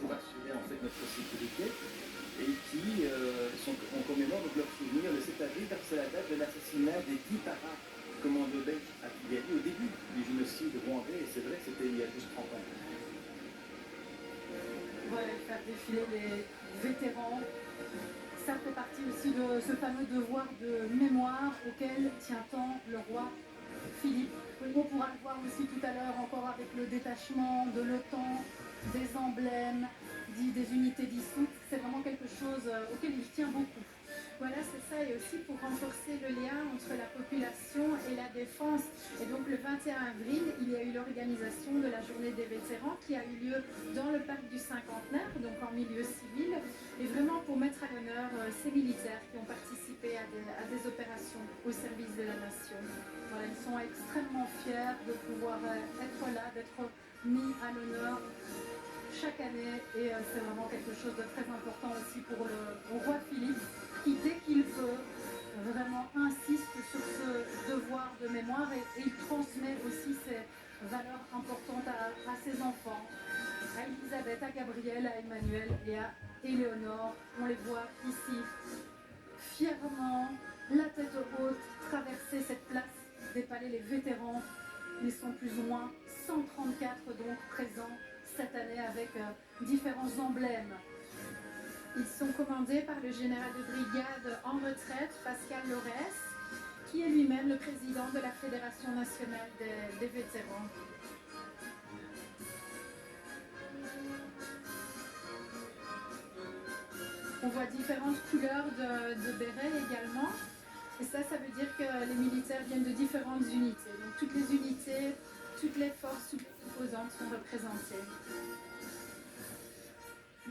pour assurer en fait notre sécurité et qui on commémore donc leur souvenir le 7 avril parce que c'est la date de l'assassinat des 10 para-commandos belges à Kigali au début du génocide rwandais et c'est vrai c'était il y a juste 30 ans. Voilà, faire défiler les vétérans. Ça fait partie aussi de ce fameux devoir de mémoire auquel tient tant le roi Philippe. On pourra le voir aussi tout à l'heure encore avec le détachement de l'OTAN, des emblèmes, des unités dissoutes. C'est vraiment quelque chose auquel il tient beaucoup. Voilà, c'est ça, et aussi pour renforcer le lien entre la population et la défense. Et donc le 21 avril, il y a eu l'organisation de la journée des vétérans qui a eu lieu dans le parc du Cinquantenaire, donc en milieu civil, et vraiment pour mettre à l'honneur ces militaires qui ont participé à des opérations au service de la nation. Voilà, ils sont extrêmement fiers de pouvoir être là, d'être mis à l'honneur chaque année, et c'est vraiment quelque chose de très important aussi pour le roi Philippe, qui dès qu'il peut vraiment insiste sur ce devoir de mémoire et il transmet aussi ces valeurs importantes à ses enfants, à Elisabeth, à Gabriel, à Emmanuel et à Éléonore. On les voit ici fièrement, la tête haute, traverser cette place des palais. Les vétérans, ils sont plus ou moins 134 donc présents cette année avec différents emblèmes. Ils sont commandés par le général de brigade en retraite, Pascal Lorès, qui est lui-même le président de la Fédération nationale des vétérans. On voit différentes couleurs de bérets également. Et ça veut dire que les militaires viennent de différentes unités. Donc toutes les unités, toutes les forces, toutes les composantes sont représentées.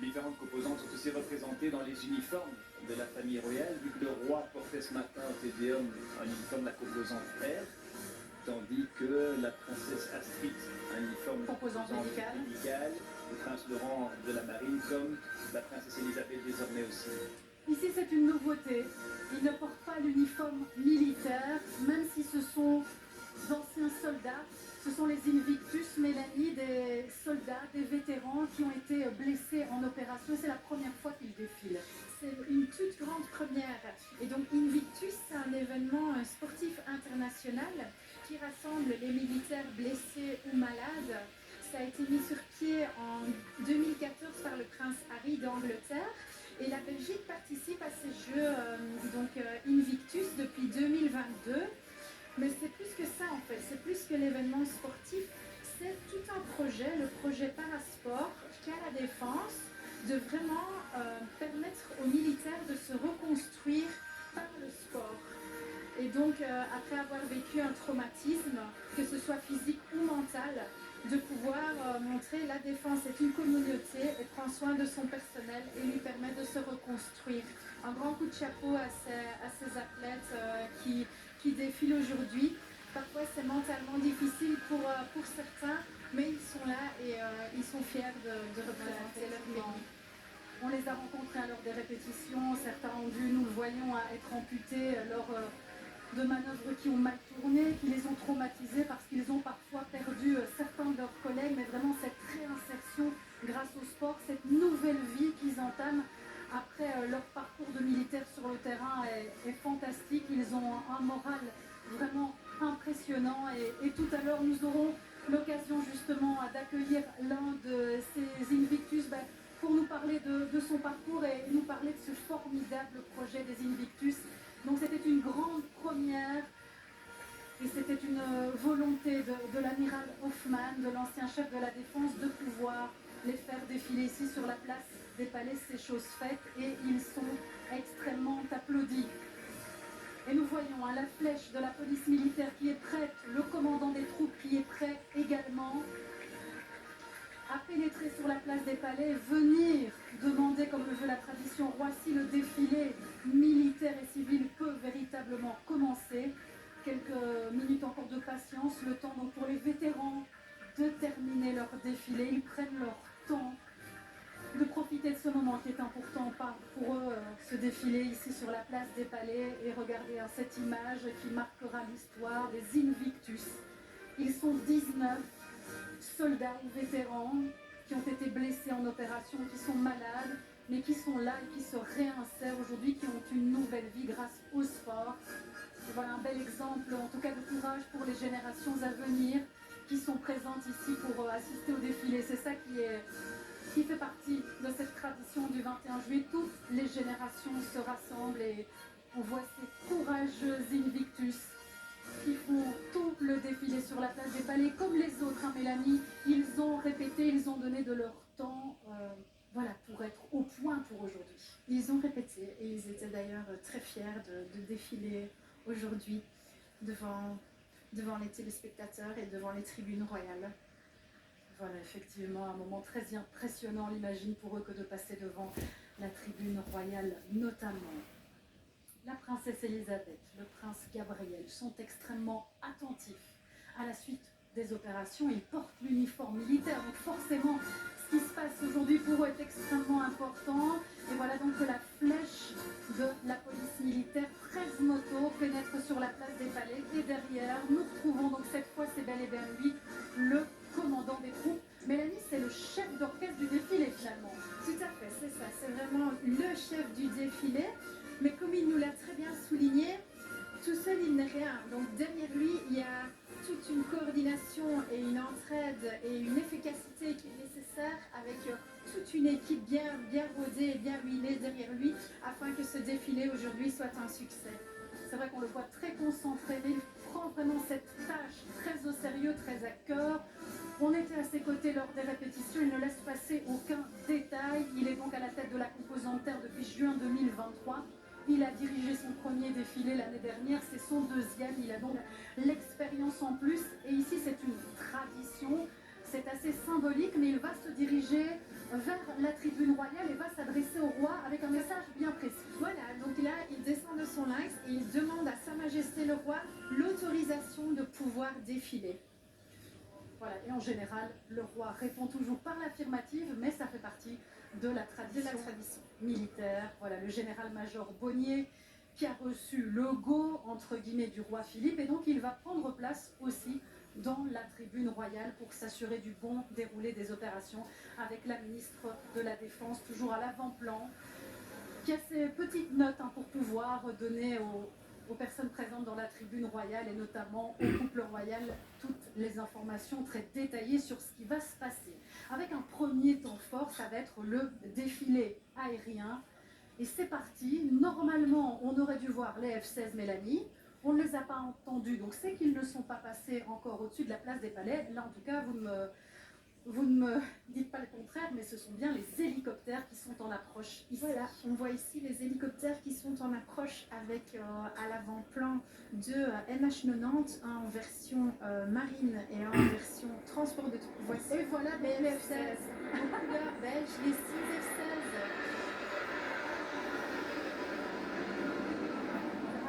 Différentes composantes sont aussi représentées dans les uniformes de la famille royale, vu que le roi portait ce matin au Tédéum un uniforme de la composante R, tandis que la princesse Astrid un uniforme de Composante médicale, le prince Laurent de la marine, comme la princesse Elisabeth désormais aussi. Ici, c'est une nouveauté. Ils ne portent pas l'uniforme militaire, même si ce sont d'anciens soldats. Ce sont les Invictus, Mélanie, des soldats soldats, des vétérans qui ont été blessés en opération. C'est la première fois qu'ils défilent. C'est une toute grande première. Et donc Invictus, c'est un événement sportif international qui rassemble les militaires blessés ou malades. Ça a été mis sur pied en 2014 par le prince Harry d'Angleterre. Et la Belgique participe à ces Jeux Invictus depuis 2022. Mais c'est plus que ça en fait, c'est plus que l'événement sportif. C'est tout un projet, le projet Parasport, qu'à la Défense, de vraiment permettre aux militaires de se reconstruire par le sport. Et donc, après avoir vécu un traumatisme, que ce soit physique ou mental, de pouvoir montrer la défense est une communauté et prend soin de son personnel et lui permet de se reconstruire. Un grand coup de chapeau à ces athlètes qui défilent aujourd'hui. Parfois c'est mentalement difficile pour certains, mais ils sont là et ils sont fiers de représenter leur pays. On les a rencontrés lors des répétitions, certains ont dû, nous le voyons, être amputés lors de manœuvres qui ont mal tourné, qui les ont traumatisés parce qu'ils ont parfois perdu certains de leurs collègues, mais vraiment cette réinsertion grâce au sport, cette nouvelle vie qu'ils entament après leur parcours de militaire sur le terrain est fantastique. Ils ont un moral vraiment impressionnant et tout à l'heure nous aurons l'occasion justement d'accueillir l'un de ces Invictus pour nous parler de son parcours et nous parler de ce formidable projet des Invictus. Donc c'était une grande première et c'était une volonté de l'amiral Hoffmann, de l'ancien chef de la défense, de pouvoir les faire défiler ici sur la place des Palais. C'est chose faite et ils sont extrêmement applaudis. Et nous voyons la flèche de la police militaire qui est prête, le commandant des troupes qui est prêt également à pénétrer sur la place des Palais, venir demander, comme le veut la tradition roi, si le défilé militaire et civil peut véritablement commencer. Quelques minutes encore de patience, le temps donc pour les vétérans de terminer leur défilé. Ils prennent leur temps de profiter de ce moment qui est important pour eux, ce défilé ici sur la place des Palais et regarder cette image qui marquera l'histoire des Invictus. Ils sont 19 soldats ou vétérans qui ont été blessés en opération, qui sont malades, mais qui sont là et qui se réinsèrent aujourd'hui, qui ont une nouvelle vie grâce au sport. Et voilà un bel exemple, en tout cas de courage pour les générations à venir qui sont présentes ici pour assister au défilé. C'est ça qui fait partie de cette tradition du 21 juillet. Toutes les générations se rassemblent et on voit ces courageux Invictus qui font tout le défilé sur la place des Palais, comme les autres, hein, Mélanie. Ils ont répété, ils ont donné de leur temps, pour être au point pour aujourd'hui. Ils ont répété et ils étaient d'ailleurs très fiers de défiler aujourd'hui devant les téléspectateurs et devant les tribunes royales. Voilà, effectivement, un moment très impressionnant, on l'imagine, pour eux que de passer devant la tribune royale notamment. La princesse Elisabeth, le prince Gabriel sont extrêmement attentifs à la suite des opérations. Ils portent l'uniforme militaire, donc forcément, ce qui se passe aujourd'hui pour eux est extrêmement important. Et voilà donc que la flèche de la police militaire 13 motos pénètre sur la place des Palais. Et derrière, nous retrouvons donc cette fois, c'est bel et bien lui, le commandant des troupes. Mélanie, c'est le chef d'orchestre du défilé finalement. Tout à fait, c'est ça, c'est vraiment le chef du défilé. Mais comme il nous l'a très bien souligné, tout seul il n'est rien. Donc derrière lui, il y a toute une coordination et une entraide et une efficacité qui est nécessaire avec toute une équipe bien rodée et bien huilée derrière lui afin que ce défilé aujourd'hui soit un succès. C'est vrai qu'on le voit très concentré, mais il prend vraiment cette tâche très au sérieux, très à cœur. On était à ses côtés lors des répétitions, il ne laisse passer aucun détail. Il est donc à la tête de la composante terre depuis juin 2023. Il a dirigé son premier défilé l'année dernière, c'est son deuxième, il a donc l'expérience en plus. Et ici c'est une tradition, c'est assez symbolique, mais il va se diriger vers la tribune royale et va s'adresser au roi avec un message bien précis. Voilà, donc là il descend de son lynx et il demande à Sa Majesté le Roi l'autorisation de pouvoir défiler. Voilà, et en général, le roi répond toujours par l'affirmative, mais ça fait partie de la tradition militaire. Voilà, le général-major Bonnier qui a reçu le go, entre guillemets, du roi Philippe, et donc il va prendre place aussi dans la tribune royale pour s'assurer du bon déroulé des opérations avec la ministre de la Défense, toujours à l'avant-plan, qui a ces petites notes pour pouvoir donner aux personnes présentes dans la tribune royale et notamment au couple royal toutes les informations très détaillées sur ce qui va se passer. Avec un premier temps fort, ça va être le défilé aérien. Et c'est parti. Normalement, on aurait dû voir les F-16 Mélanie. On ne les a pas entendus, donc c'est qu'ils ne sont pas passés encore au-dessus de la place des Palais. Là, en tout cas, vous ne me dites pas le contraire, mais ce sont bien les hélicoptères qui sont en approche ici. Voilà, on voit ici les hélicoptères qui sont en approche avec à l'avant-plan deux MH90, un en version marine et un en version transport de troupes. Voici, Et voilà les les F-16 en couleur belge, les 6 F-16.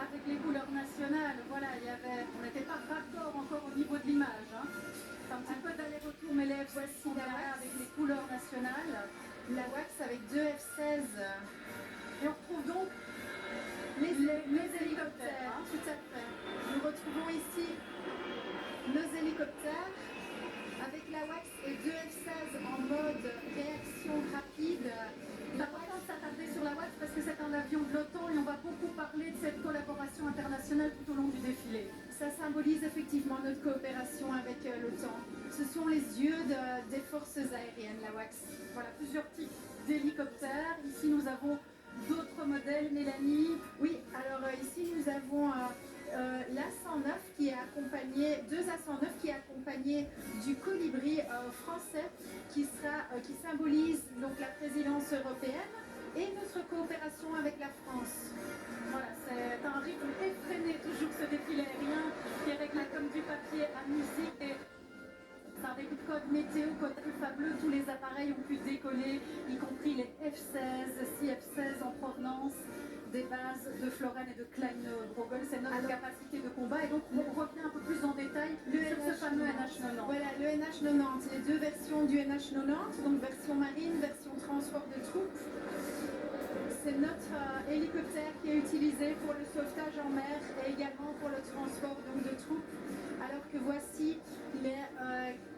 Avec les couleurs nationales, voilà, on n'était pas raccord encore au niveau de l'image. C'est un petit peu d'aller-retour, mais les F-16 sont derrière avec les couleurs nationales. La WAX avec deux F-16. Et on retrouve donc Les hélicoptères. Tout à fait. Nous retrouvons ici nos hélicoptères avec la WAX et deux F-16 en mode réaction rapide. C'est important de s'attarder sur la WAX parce que c'est un avion de l'OTAN et on va beaucoup parler de cette collaboration internationale tout au long du défilé. Ça symbolise effectivement notre coopération avec l'OTAN. Ce sont les yeux des forces aériennes, la WAX. Voilà, plusieurs types d'hélicoptères. Ici, nous avons d'autres modèles, Mélanie. Oui, alors ici nous avons l'A109 qui est accompagné, deux A109 qui est accompagné du colibri français qui symbolise donc la présidence européenne et notre coopération avec la France. Voilà, c'est un rythme effréné toujours ce défilé aérien qui est réglé comme du papier à musique et avec le code météo, code Alpha Bleu, tous les appareils ont pu décoller, y compris les F-16, 6 F-16 en provenance des bases de Florène et de Klein-Brogel. C'est notre capacité de combat et donc on revient un peu plus en détail sur ce fameux NH90. Voilà, le NH90, les deux versions du NH90, donc version marine, version transport de troupes. C'est notre hélicoptère qui est utilisé pour le sauvetage en mer et également pour le transport donc, de troupes. Alors que voici les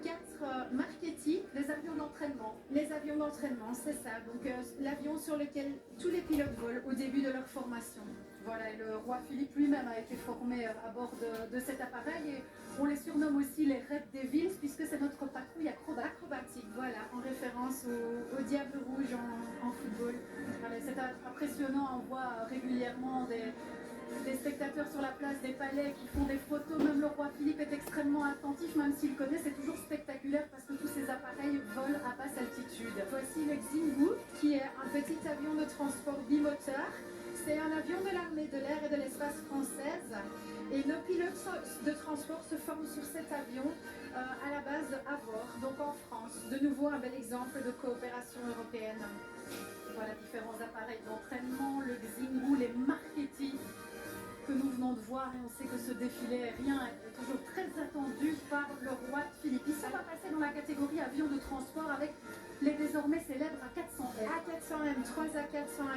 4 Marchetti, Les avions d'entraînement. les avions d'entraînement, c'est ça. Donc l'avion sur lequel tous les pilotes volent au début de leur formation. Voilà, et le roi Philippe lui-même a été formé à bord de cet appareil et on les surnomme aussi les Red Devils puisque c'est notre patrouille Acrobatique, voilà, en référence au Diable Rouge en football. Voilà, c'est impressionnant, on voit régulièrement des spectateurs sur la place des Palais qui font des photos. Même le roi Philippe est extrêmement attentif, même s'il connaît, c'est toujours spectaculaire parce que tous ces appareils volent à basse altitude. Voici le Xingu, qui est un petit avion de transport bimoteur. C'est un avion de l'armée de l'air et de l'espace française. Et nos pilotes de transport se forment sur cet avion à la base de Havre, donc en France. De nouveau, un bel exemple de coopération européenne. Voilà, différents appareils d'entraînement, le Xingu, les Marchetti que nous venons de voir et on sait que ce défilé aérien est toujours très attendu par le roi Philippe. Ça va passer dans la catégorie avion de transport avec les désormais célèbres A400M. A400M, 3 A400M.